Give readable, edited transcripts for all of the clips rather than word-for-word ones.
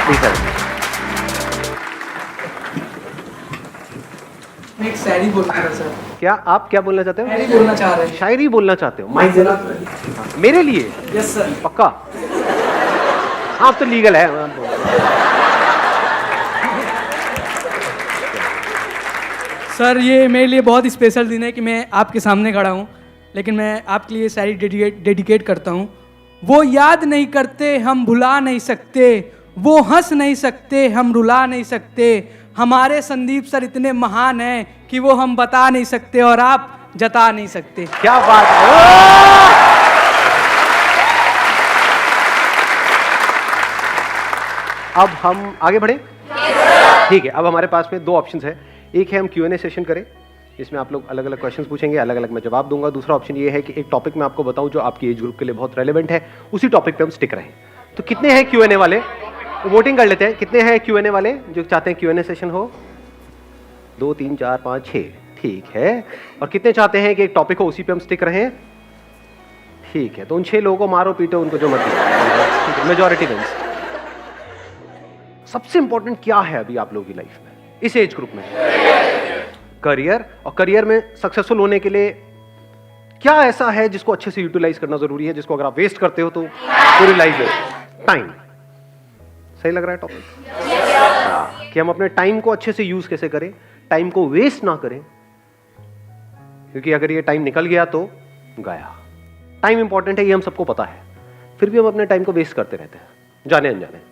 Please sir. मैं एक शायरी बोलना था सर। क्या आप क्या बोलना चाहते हो? शायरी बोलना चाह रहे हैं। शायरी बोलना चाहते हो? माइक जरा। मेरे लिए? Yes sir. पक्का? हाँ, अब तो लीगल है। सर ये मेरे लिए बहुत स्पेशल दिन है कि मैं आपके सामने खड़ा हूँ, लेकिन मैं आपके लिए शायरी डेडिकेट करता हूँ। वो याद नहीं करते हम भुला नहीं सकते, वो हंस नहीं सकते हम रुला नहीं सकते, हमारे संदीप सर इतने महान हैं कि वो हम बता नहीं सकते और आप जता नहीं सकते। क्या बात है! अब हम आगे बढ़े? ठीक है, अब हमारे पास में दो ऑप्शंस है। एक है हम Q&A सेशन करें, इसमें आप लोग अलग अलग क्वेश्चंस पूछेंगे, अलग अलग मैं जवाब दूंगा। दूसरा ऑप्शन ये है कि एक टॉपिक मैं आपको बताऊं जो आपकी एज ग्रुप के लिए बहुत रेलेवेंट है, उसी टॉपिक पे हम स्टिक रहें। तो कितने हैं Q&A वाले? वोटिंग कर लेते हैं। कितने हैं Q&A वाले जो चाहते हैं Q&A सेशन हो? 2 3 4 5 6। ठीक है। और कितने चाहते हैं कि एक टॉपिक हो उसी पे हम स्टिक रहें? ठीक है, तो उन 6 लोगों को मारो पीटो, उनको जो मर्जी, मेजॉरिटी विंस। सबसे इंपॉर्टेंट क्या है अभी आप लोगों की लाइफ में इस एज ग्रुप में? करियर। और करियर में सक्सेसफुल होने के लिए क्या ऐसा है जिसको अच्छे से यूटिलाइज करना जरूरी है, जिसको अगर आप वेस्ट करते हो तो पूरी लाइफ है? टाइम। सही लग रहा है टॉपिक? कि हम अपने टाइम को अच्छे से यूज कैसे करें, टाइम को वेस्ट ना करें, क्योंकि अगर ये टाइम निकल गया तो गया। टाइम इंपॉर्टेंट है, ये हम सबको पता है, फिर भी हम अपने टाइम को वेस्ट करते रहते हैं जाने अनजाने।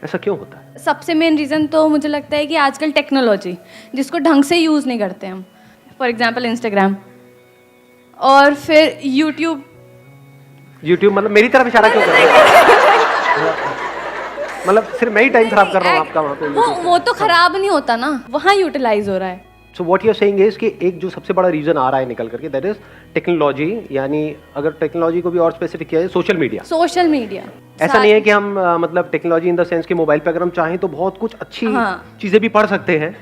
ऐसा क्यों होता है? सबसे मेन रीज़न तो मुझे लगता है कि आजकल टेक्नोलॉजी जिसको ढंग से यूज़ नहीं करते हम, फॉर एग्जांपल इंस्टाग्राम और फिर यूट्यूब मतलब मेरी तरफ इशारा क्यों कर रहे हो? मतलब सिर्फ मैं ही टाइम खराब कर रहा हूँ आपका वहाँ पे? वो तो खराब नहीं होता ना, वहाँ यूटिलाइज हो रहा है। So what you are saying is कि एक जो सबसे बड़ा रीजन आ रहा है निकल करके, दैट इज टेक्नोलॉजी। यानी अगर टेक्नोलॉजी को भी और स्पेसिफिक किया जाए, सोशल मीडिया। ऐसा नहीं है कि हम मतलब टेक्नोलॉजी इन द सेंस कि मोबाइल पे अगर हम चाहें तो बहुत कुछ अच्छी चीजें भी पढ़ सकते हैं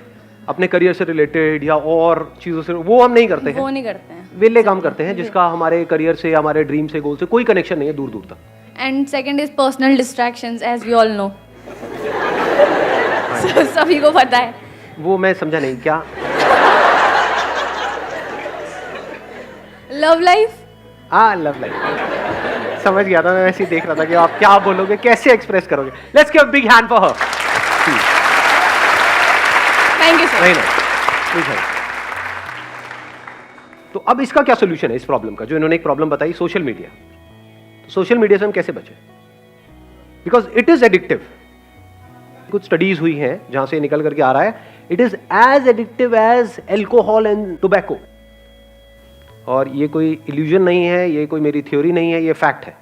अपने करियर से रिलेटेड या और चीजों से, वो हम नहीं करते हैं। वो नहीं करते हैं, वेले काम करते हैं जिसका हमारे करियर से, हमारे ड्रीम से, गोल से कोई कनेक्शन नहीं है दूर दूर तक। And second is personal distractions, as we all know. सभी को पता है। वो मैं समझा नहीं क्या? Love life. लव लाइफ समझ गया था मैं, वैसे ही देख रहा था कि आप क्या बोलोगे, कैसे एक्सप्रेस करोगे। Let's give a big hand for her. Thank you sir. नहीं। तो अब इसका क्या सोल्यूशन है इस प्रॉब्लम का, जो इन्होंने एक प्रॉब्लम बताई, सोशल मीडिया। तो सोशल मीडिया से हम कैसे बचें? Because it is addictive. कुछ स्टडीज हुई हैं जहां से निकल करके आ रहा है, it is as addictive as alcohol and tobacco. और ये कोई इल्यूजन नहीं है, ये कोई मेरी थ्योरी नहीं है, ये फैक्ट है।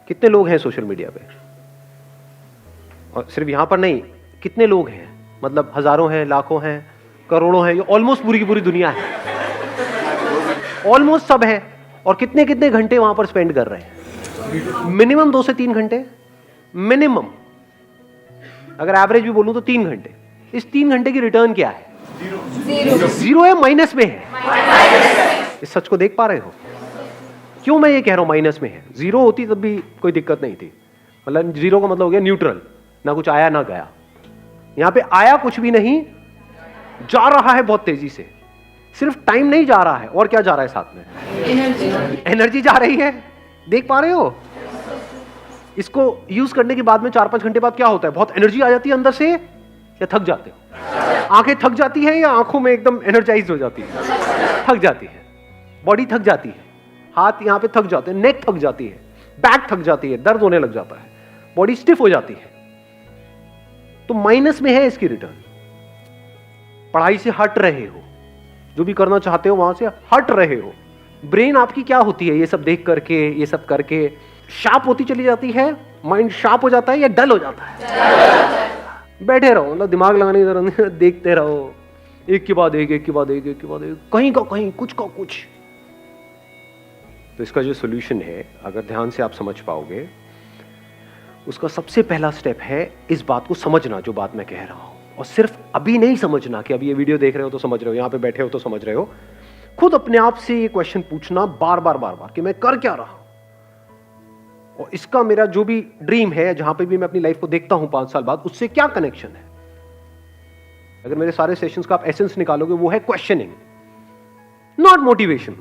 कितने लोग हैं सोशल मीडिया पे? और सिर्फ यहां पर नहीं, कितने लोग हैं, मतलब हजारों हैं, लाखों हैं, करोड़ों हैं, ये ऑलमोस्ट पूरी की पूरी दुनिया है, ऑलमोस्ट सब है। और कितने कितने घंटे वहां पर स्पेंड कर रहे हैं? मिनिमम 2 से 3 घंटे मिनिमम। अगर एवरेज भी बोलूं तो 3 घंटे। इस 3 घंटे की रिटर्न क्या है? जीरो है, माइनस में है। इस सच को देख पा रहे हो? क्यों मैं ये कह रहा हूं माइनस में है? जीरो होती तब भी कोई दिक्कत नहीं थी, मतलब जीरो का मतलब हो गया न्यूट्रल, ना कुछ आया ना गया। यहां पे आया कुछ भी नहीं, जा रहा है बहुत तेजी से। सिर्फ टाइम नहीं जा रहा है, और क्या जा रहा है साथ में? एनर्जी जा रही है। देख पा रहे हो? इसको यूज करने के बाद में 4-5 घंटे बाद क्या होता है? बहुत एनर्जी आ जाती है अंदर से, या थक जाते हो? आंखें थक जाती है या आंखों में एकदम एनर्जाइज हो जाती है? थक जाती है, बॉडी थक जाती है, हाथ यहां पे थक जाते हैं, नेक थक जाती है, बैक थक जाती है, दर्द होने लग जाता है, बॉडी स्टिफ हो जाती है। तो माइनस में है इसकी रिटर्न। पढ़ाई से हट रहे हो, जो भी करना चाहते हो वहां से हट रहे हो। ब्रेन आपकी क्या होती है ये सब देख करके, ये सब करके शार्प होती चली जाती है? माइंड शार्प हो जाता है या डल हो जाता है? बैठे रहो, मतलब दिमाग लगाने की जरूरत नहीं, देखते रहो, एक के बाद एक, एक के बाद एक, एक के बाद एक, कहीं का कहीं, कुछ का कुछ। तो इसका जो सोल्यूशन है, अगर ध्यान से आप समझ पाओगे, उसका सबसे पहला स्टेप है इस बात को समझना जो बात मैं कह रहा हूं। और सिर्फ अभी नहीं समझना कि अभी ये वीडियो देख रहे हो तो समझ रहे हो, यहां पे बैठे हो तो समझ रहे हो। खुद अपने आप से ये क्वेश्चन पूछना बार बार कि मैं कर क्या रहा हूं, और इसका मेरा जो भी ड्रीम है, जहां पे भी मैं अपनी लाइफ को देखता हूं 5 साल बाद, उससे क्या कनेक्शन है? अगर मेरे सारे सेशंस का आप एसेंस निकालोगे, वो है क्वेश्चनिंग, नॉट मोटिवेशन।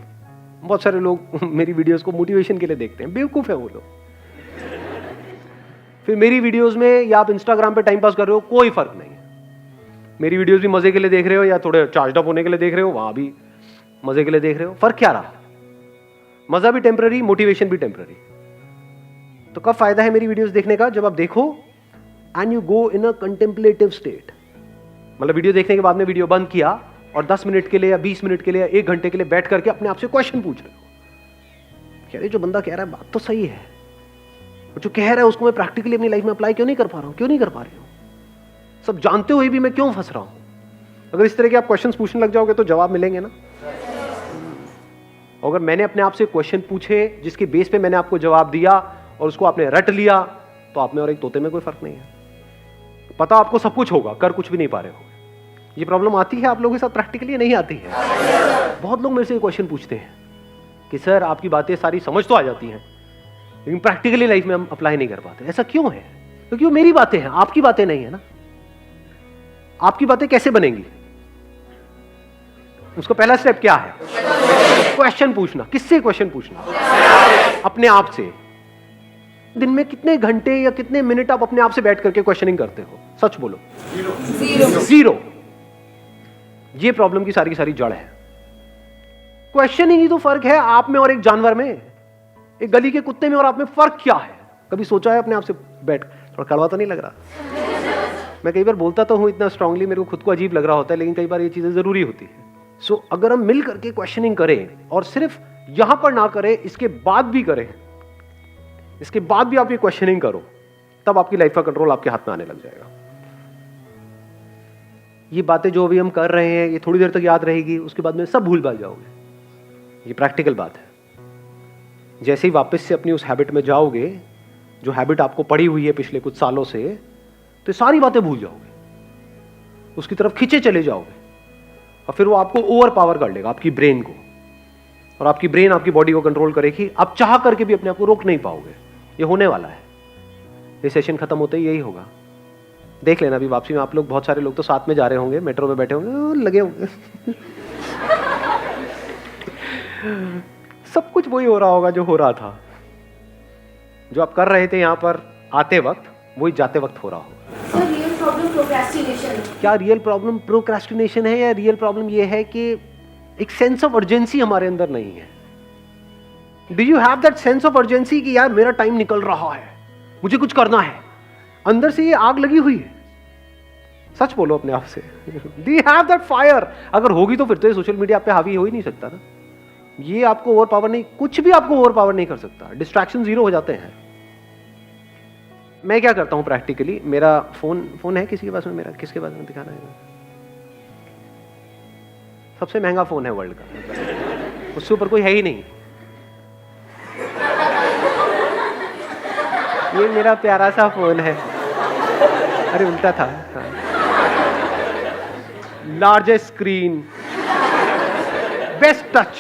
बहुत सारे लोग मेरी वीडियोस को मोटिवेशन के लिए देखते हैं, बेवकूफ है वो लोग। फिर मेरी वीडियोस में या आप इंस्टाग्राम पे टाइम पास कर रहे हो, कोई फर्क नहीं है। मेरी वीडियोस भी मजे के लिए देख रहे हो या थोड़े चार्ज अप होने के लिए देख रहे हो, वहां भी मजे के लिए देख रहे हो, फर्क क्या रहा? मजा भी टेम्पररी, मोटिवेशन भी टेम्पररी। तो कब फायदा है मेरी वीडियोस देखने का? जब आप देखो and you go in a contemplative state. मतलब वीडियो देखने के बाद में वीडियो बंद किया और 10 मिनट के लिए या 20 मिनट के लिए या 1 घंटे के लिए बैठ करके अपने आप से क्वेश्चन पूछ रहे हो, कह रहे जो बंदा कह रहा है बात तो सही है, जो कह रहा है उसको मैं प्रैक्टिकली अपनी लाइफ में अप्लाई क्यों नहीं कर पा रहा हूं, क्यों नहीं कर पा रही हूं? सब जानते हुए भी मैं क्यों फंस रहा हूं? अगर इस तरह के आप क्वेश्चंस पूछने लग जाओगे तो जवाब मिलेंगे ना। अगर मैंने अपने आप से क्वेश्चन पूछे जिसके बेस पे मैंने आपको जवाब दिया और उसको आपने रट लिया, तो आप में और एक तोते में कोई फर्क नहीं है। पता आपको सब कुछ होगा, कर कुछ भी नहीं पा रहे हो। ये प्रॉब्लम आती है आप लोगों के साथ प्रैक्टिकली? नहीं आती है। बहुत लोग मेरे से क्वेश्चन पूछते हैं कि सर आपकी बातें सारी समझ तो आ जाती हैं लेकिन प्रैक्टिकली लाइफ में हम अप्लाई नहीं कर पाते। ऐसा क्यों है? क्योंकि वो मेरी बातें हैं, आपकी बातें नहीं है ना। आपकी बातें कैसे बनेंगी? उसका पहला स्टेप क्या है? क्वेश्चन पूछना। किससे क्वेश्चन पूछना? अपने आप से। दिन में कितने घंटे या कितने मिनट आप अपने आप से बैठ करके क्वेश्चनिंग करते हो? सच बोलो। जीरो। ये प्रॉब्लम की सारी जड़ है। क्वेश्चनिंग ही तो फर्क है आप में और एक जानवर में, एक गली के कुत्ते में और आप में फर्क क्या है? कभी सोचा है अपने आप से बैठ? थोड़ा कड़वा तो नहीं लग रहा? मैं कई बार बोलता तो हूं इतना स्ट्रांगली, मेरे को खुद को अजीब लग रहा होता है, लेकिन कई बार ये चीजें जरूरी होती है। सो अगर हम मिल करके क्वेश्चनिंग करें और सिर्फ यहां पर ना करें, इसके बाद भी करें, इसके बाद भी आप ये क्वेश्चनिंग करो, तब आपकी लाइफ का कंट्रोल आपके हाथ में आने लग जाएगा। ये बातें जो अभी हम कर रहे हैं ये थोड़ी देर तक याद रहेगी, उसके बाद में सब भूल भाल जाओगे। ये प्रैक्टिकल बात है। जैसे ही वापस से अपनी उस हैबिट में जाओगे, जो हैबिट आपको पड़ी हुई है पिछले कुछ सालों से, तो सारी बातें भूल जाओगे, उसकी तरफ खींचे चले जाओगे और फिर वो आपको ओवर पावर कर लेगा, आपकी ब्रेन को, और आपकी ब्रेन आपकी बॉडी को कंट्रोल करेगी। आप चाह करके भी अपने आप को रोक नहीं पाओगे। ये होने वाला है। ये सेशन खत्म होते ही यही होगा। देख लेना अभी वापसी में आप लोग, बहुत सारे लोग तो साथ में जा रहे होंगे, मेट्रो में बैठे होंगे, लगे होंगे सब कुछ वही हो रहा होगा जो हो रहा था। जो आप कर रहे थे यहां पर आते वक्त, वही जाते वक्त हो रहा होगा। Real problem procrastination. क्या रियल प्रॉब्लम प्रोक्रेस्टिनेशन है, या रियल प्रॉब्लम ये है कि एक सेंस ऑफ अर्जेंसी हमारे अंदर नहीं है? Do you have that sense of urgency कि यार मेरा टाइम निकल रहा है, मुझे कुछ करना है? अंदर से ये आग लगी हुई है। सच बोलो अपने आप से। Do you have that fire? अगर होगी तो फिर तो ये सोशल मीडिया पे हावी हो ही नहीं सकता ना। ये आपको ओवर पावर नहीं, कुछ भी आपको ओवर पावर नहीं कर सकता। डिस्ट्रैक्शन जीरो हो जाते हैं। मैं क्या करता हूं प्रैक्टिकली, मेरा फोन है किसी के पास में? मेरा किसके पास में दिखाना है? सबसे महंगा फोन है वर्ल्ड का, उससे ऊपर कोई है ही नहीं। ये मेरा प्यारा सा फोन है। अरे उल्टा था। Largest screen, best touch,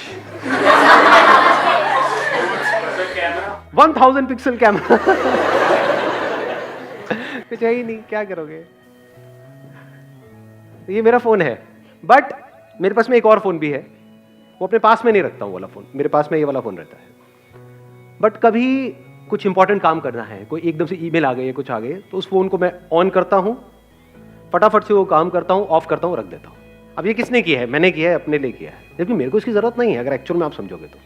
1000 pixel camera. कुछ है ही नहीं, क्या करोगे? ये मेरा फोन है, बट मेरे पास में एक और फोन भी है। वो अपने पास में नहीं रखता हूं वाला फोन, मेरे पास में ये वाला फोन रहता है। बट कभी कुछ इंपॉर्टेंट काम करना है, कोई एकदम से ईमेल आ गई है, कुछ आ गई, तो उस फोन को मैं ऑन करता हूं, फटाफट से वो काम करता हूं, ऑफ करता हूं, रख देता हूं। अब ये किसने किया है? मैंने किया है, अपने लिए किया है, जबकि मेरे को इसकी जरूरत नहीं है। अगर एक्चुअल में आप समझोगे तो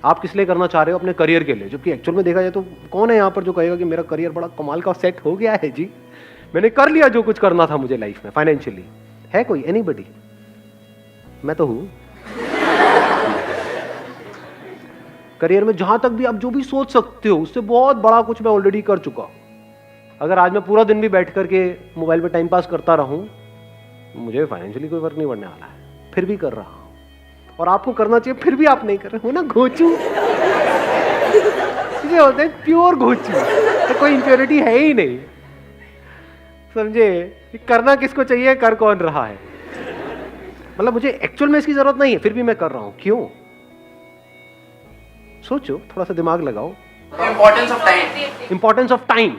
आप किस लिए करना चाह रहे हो? अपने करियर के लिए। जबकि एक्चुअल में देखा जाए तो कौन है यहाँ पर जो कहेगा कि मेरा करियर बड़ा कमाल का सेट हो गया है जी, मैंने कर लिया जो कुछ करना था मुझे लाइफ में फाइनेंशियली? है कोई? एनीबडी? मैं तो हूं। करियर में जहां तक भी आप जो भी सोच सकते हो उससे बहुत बड़ा कुछ मैं ऑलरेडी कर चुका हूं। अगर आज मैं पूरा दिन भी बैठ करके मोबाइल पे टाइम पास करता रहूं, मुझे फाइनेंशियली कोई फर्क नहीं पड़ने वाला है, फिर भी कर रहा हूं। और आपको करना चाहिए, फिर भी आप नहीं कर रहे हो ना। घोचू ये होते हैं प्योर घोचू, तो कोई इंप्योरिटी है ही नहीं। समझे? करना किसको चाहिए, कर कौन रहा है? मतलब मुझे एक्चुअल में इसकी जरूरत नहीं है, फिर भी मैं कर रहा हूं। क्यों? सोचो, थोड़ा सा दिमाग लगाओ। Importance of time. Importance of time.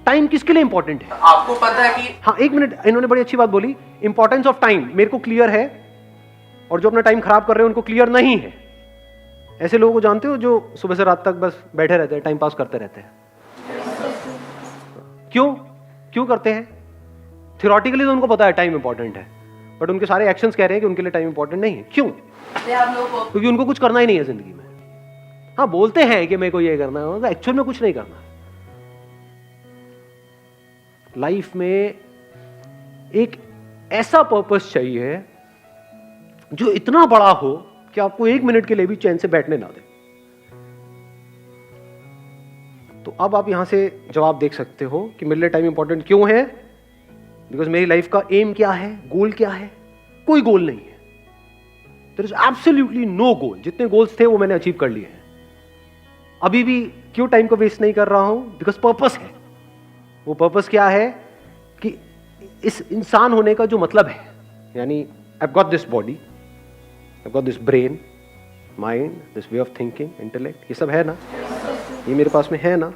Time किसके लिए इंपॉर्टेंट है? आपको पता है कि हाँ, एक मिनट, इन्होंने बड़ी अच्छी बात बोली। इंपॉर्टेंस ऑफ टाइम मेरे को क्लियर है, और जो अपना टाइम खराब कर रहे हैं उनको क्लियर नहीं है। ऐसे लोगों को जानते हो जो सुबह से रात तक बस बैठे रहते हैं, टाइम पास करते रहते हैं। क्यों क्यों करते हैं? थियोरेटिकली तो उनको पता है टाइम इंपॉर्टेंट है, बट उनके सारे एक्शंस कह रहे हैं कि उनके लिए टाइम इंपॉर्टेंट नहीं है। क्यों? क्योंकि उनको कुछ करना ही नहीं है जिंदगी में। हाँ, बोलते हैं कि मेरे को ये करना है, एक्चुअल में कुछ नहीं करना। लाइफ में एक ऐसा पर्पस चाहिए जो इतना बड़ा हो कि आपको 1 मिनट के लिए भी चैन से बैठने ना दे। तो अब आप यहां से जवाब देख सकते हो कि मेरे लिए टाइम इंपॉर्टेंट क्यों है। बिकॉज मेरी लाइफ का एम क्या है, गोल क्या है? कोई गोल नहीं है। देयर इज एब्सोल्युटली नो गोल। जितने गोल्स थे वो मैंने अचीव कर लिए हैं। अभी भी क्यों टाइम को वेस्ट नहीं कर रहा हूं? बिकॉज पर्पस है। वो पर्पस क्या है कि इस इंसान होने का जो मतलब है, यानी I got this body, I got this brain, mind, this way of thinking, intellect, ये सब है ना, ये मेरे पास में है ना,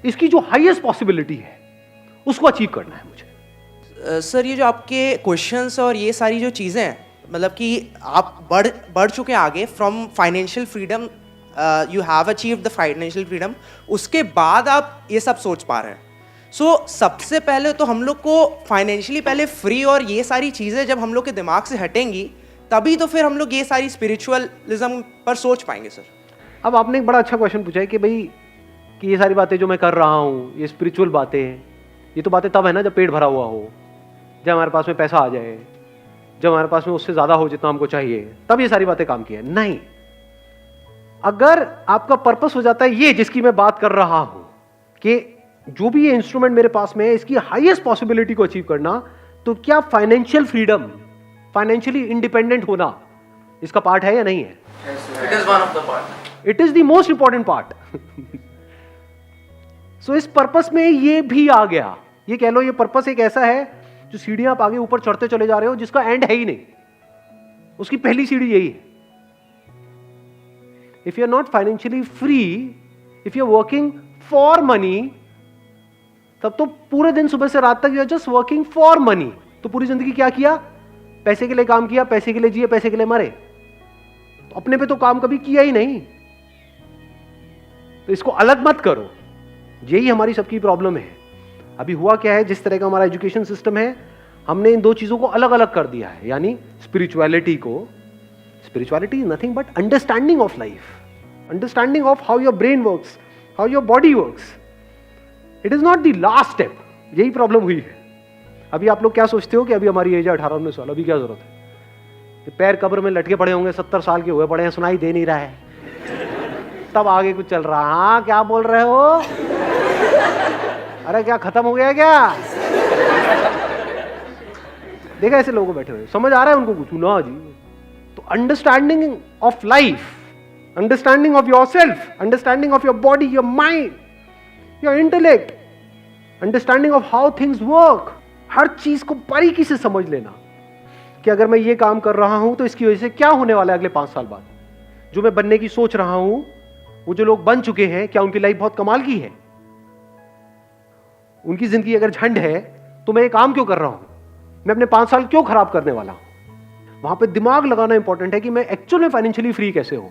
इसकी जो हाईएस्ट पॉसिबिलिटी है उसको अचीव करना है मुझे। सर, ये जो आपके क्वेश्चंस और ये सारी जो चीज़ें हैं, मतलब कि आप बढ़ चुके हैं आगे from financial freedom, you have achieved the financial freedom, उसके बाद आप ये सब सोच पा रहे हैं। सबसे पहले तो हम लोग को फाइनेंशियली पहले फ्री और ये सारी चीज़ें जब हम लोग के दिमाग से हटेंगी, तभी तो फिर हम लोग ये सारी स्पिरिचुअलिज्म पर सोच पाएंगे। सर, अब आपने एक बड़ा अच्छा क्वेश्चन पूछा है कि भाई कि ये सारी बातें जो मैं कर रहा हूँ, ये स्पिरिचुअल बातें हैं, ये तो बातें तब है ना जब पेट भरा हुआ हो, जब हमारे पास में पैसा आ जाए, जब हमारे पास में उससे ज्यादा हो जितना हमको चाहिए, तब ये सारी बातें काम की है। नहीं, अगर आपका पर्पस हो जाता है ये जिसकी मैं बात कर रहा हूं कि जो भी ये इंस्ट्रूमेंट मेरे पास में है इसकी हाईएस्ट पॉसिबिलिटी को अचीव करना, तो क्या फाइनेंशियल फ्रीडम, फाइनेंशियली इंडिपेंडेंट होना इसका पार्ट है या नहीं है? It is one of the part, it is the most important part. So इस पर्पस में ये भी आ गया। ये कह लो, ये पर्पस एक ऐसा है जो सीढ़ियां आप आगे ऊपर चढ़ते चले जा रहे हो जिसका एंड है ही नहीं, उसकी पहली सीढ़ी यही है। If you are not financially free, if you are working for money, तब तो पूरे दिन सुबह से रात तक you are just working for money. तो पूरी जिंदगी क्या किया? पैसे के लिए काम किया, पैसे के लिए जिए, पैसे के लिए मरे। तो अपने पे तो काम कभी किया ही नहीं। तो इसको अलग मत करो। यही हमारी सबकी प्रॉब्लम है। अभी हुआ क्या है, जिस तरह का हमारा एजुकेशन सिस्टम है, हमने इन दो चीजों को अलग अलग कर दिया है। यानी स्पिरिचुअलिटी को, spirituality is nothing but understanding of life, understanding of how your brain works, how your body works. It is not the last step. यही प्रॉब्लम हुई है। अभी आप लोग क्या सोचते हो कि अभी हमारी एज है 18-19 साल, अभी क्या जरूरत है? ये पैर कब्र में लटके पड़े होंगे, 70 साल के हुए पड़े हैं, सुनाई दे नहीं रहा है, तब आगे कुछ चल रहा। हाँ, क्या बोल रहे हो? अरे क्या खत्म हो गया क्या? देखा ऐसे लोगों बैठे हुए, समझ आ रहा है उनको कुछ ना जी? तो understanding of life, understanding of yourself, understanding of your body, your mind, your intellect, understanding of how things work, हर चीज को बारीकी से समझ लेना कि अगर मैं ये काम कर रहा हूं तो इसकी वजह से क्या होने वाला है अगले 5 साल बाद। जो मैं बनने की सोच रहा हूं, वो जो लोग बन चुके हैं, क्या उनकी लाइफ बहुत कमाल की है? उनकी जिंदगी अगर झंड है तो मैं ये काम क्यों कर रहा हूं? मैं अपने 5 साल क्यों खराब करने वाला हूं? वहां पे दिमाग लगाना इंपॉर्टेंट है कि मैं एक्चुअल में फाइनेंशियली फ्री कैसे हूं।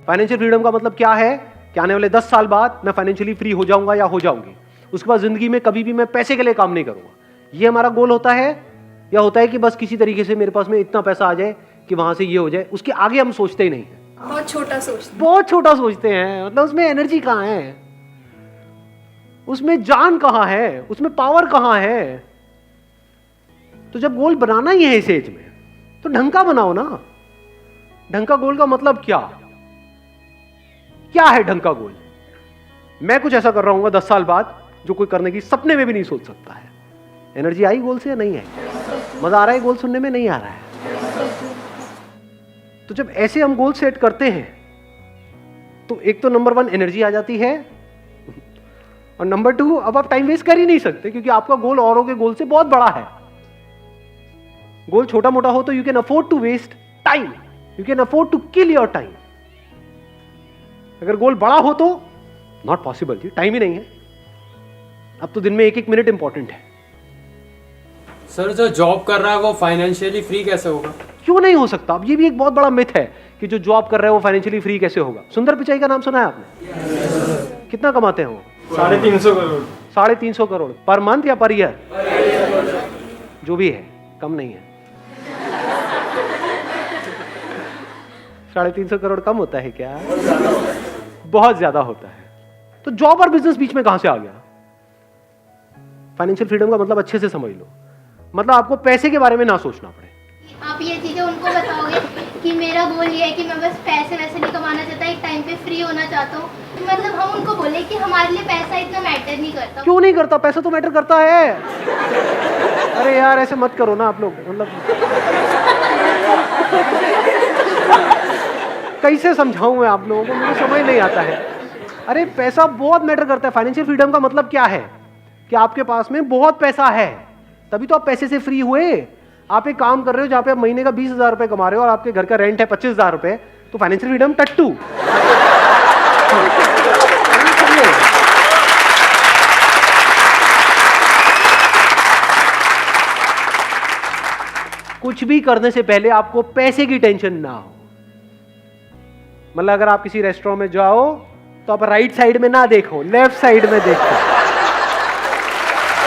फाइनेंशियल फ्रीडम का मतलब क्या है कि आने वाले 10 साल बाद मैं फाइनेंशियली फ्री हो जाऊंगा या हो जाऊंगी। उसके बाद जिंदगी में कभी भी मैं पैसे के लिए काम नहीं करूंगा। ये हमारा गोल होता है, या होता है कि बस किसी तरीके से मेरे पास में इतना पैसा आ जाए कि वहां से ये हो जाए। उसके आगे हम सोचते ही नहीं है, बहुत छोटा सोचते बहुत छोटा सोचते हैं। मतलब उसमें एनर्जी कहां है, उसमें जान कहां है, उसमें पावर कहां है? तो जब गोल बनाना ही है इस एज में, तो ढंग का बनाओ ना। ढंग का गोल का मतलब क्या है ढंग का गोल? मैं कुछ ऐसा कर रहा हूं 10 साल बाद जो कोई करने की सपने में भी नहीं सोच सकता है। एनर्जी आई गोल से या नहीं आई? मजा आ रहा है गोल सुनने में? नहीं आ रहा है। तो जब ऐसे हम गोल सेट करते हैं तो एक तो नंबर 1 एनर्जी आ जाती है, और नंबर 2 अब आप टाइम वेस्ट कर ही नहीं सकते क्योंकि आपका गोल औरों के गोल से बहुत बड़ा है। गोल छोटा मोटा हो तो you can afford to waste time, you can afford to kill your time. अगर गोल बड़ा हो तो नॉट पॉसिबल जी, टाइम ही नहीं है। अब तो दिन में 1-1 मिनट इंपॉर्टेंट है। सर जो जॉब कर रहा है वो फाइनेंशियली फ्री कैसे होगा? क्यों नहीं हो सकता? अब ये भी एक बहुत बड़ा मिथ है कि जो जॉब कर रहा है वो फाइनेंशियली फ्री कैसे होगा। सुंदर पिचाई का नाम सुना है आपने? कितना कमाते हैं वो? 350 करोड़। 350 करोड़ पर मंथ या पर ईयर? जो भी है, कम नहीं है। 350 करोड़ कम होता है क्या? बहुत ज्यादा होता है। तो जॉब और बिजनेस बीच में कहां से आ गया? फाइनेंशियल फ्रीडम का मतलब अच्छे से समझ लो, मतलब आपको पैसे के बारे में ना सोचना पड़े। आप ये चीज़ें उनको बताओगे कि मेरा गोल ये है कि मैं बस पैसे वैसे नहीं कमाना चाहता, एक टाइम पे फ्री होना चाहता हूँ। मतलब हम उनको बोले कि हमारे लिए पैसा इतना मैटर नहीं करता। क्यों नहीं करता? पैसा तो मैटर करता है। अरे यार ऐसे मत करो ना आप लोग, मतलब कैसे समझाऊं मैं आप लोगों को, मुझे समझ नहीं आता है। अरे पैसा बहुत मैटर करता है। फाइनेंशियल फ्रीडम का मतलब क्या है? कि आपके पास में बहुत पैसा है, तभी तो आप पैसे से फ्री हुए। आप एक काम कर रहे हो जहां पे आप महीने का 20,000 रुपए कमा रहे हो और आपके घर का रेंट है 25,000 रुपए, तो फाइनेंशियल फ्रीडम टट्टू। कुछ भी करने से पहले आपको पैसे की टेंशन ना हो। मतलब अगर आप किसी रेस्टोरेंट में जाओ तो आप राइट साइड में ना देखो, लेफ्ट साइड में देखो।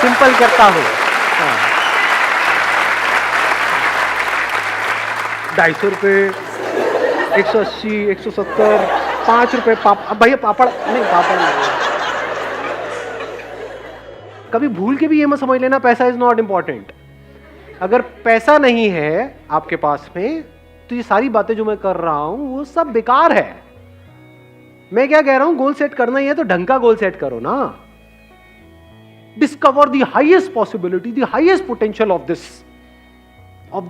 सिंपल करता हूं। 250 रुपये, 180, 170, 5 रुपए अब भैया पापड़ नहीं, पापड़ नहीं। कभी भूल के भी ये मत समझ लेना पैसा इज नॉट इंपॉर्टेंट। अगर पैसा नहीं है आपके पास में तो ये सारी बातें जो मैं कर रहा हूं वो सब बेकार है। मैं क्या कह रहा हूं, गोल सेट करना ही है तो ढंग का गोल सेट करो ना। Discover the highest possibility, the highest potential of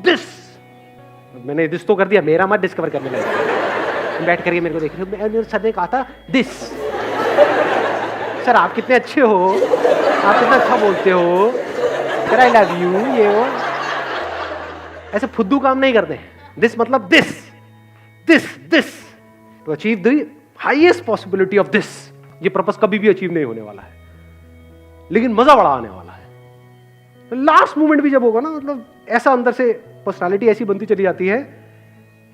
this. मैंने दिस तो कर दिया, मेरा मत डिस्कवर करने लगा। बैठ करके मेरे को देख रहे हो, मेरे सर ने कहा था दिस। सर आप कितने अच्छे हो, आप कितना अच्छा बोलते हो, सर आई लव यू, ये वो ऐसे फुद्दू काम नहीं करते। दिस मतलब this to achieve the highest possibility of this. ये पर्पस कभी भी अचीव नहीं होने वाला है, लेकिन मजा बड़ा आने वाला है। लास्ट मोमेंट भी जब होगा ना, मतलब ऐसा अंदर से पर्सनालिटी ऐसी बनती चली जाती है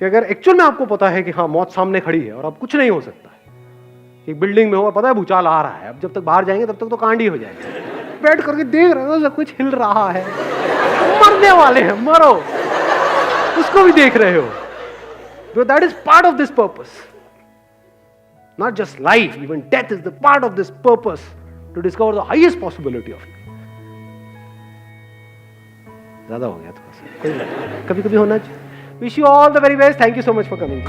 कि अगर एक्चुअल में आपको पता है कि हाँ मौत सामने खड़ी है और अब कुछ नहीं हो सकता है। एक बिल्डिंग में हो और पता है भूचाल आ रहा है, अब जब तक बाहर जाएंगे तब तक तो कांड ही हो जाएगा। बैठ करके देख रहे हो सब कुछ हिल रहा है, मरने वाले हैं, मरो, उसको भी देख रहे हो। So that is part of this purpose. Not just life, even death is the part of this purpose to discover the highest possibility of it. ज्यादा हो गया थोड़ा सा, कभी कभी होना चाहिए। Wish you all the very best. Thank you so much for coming.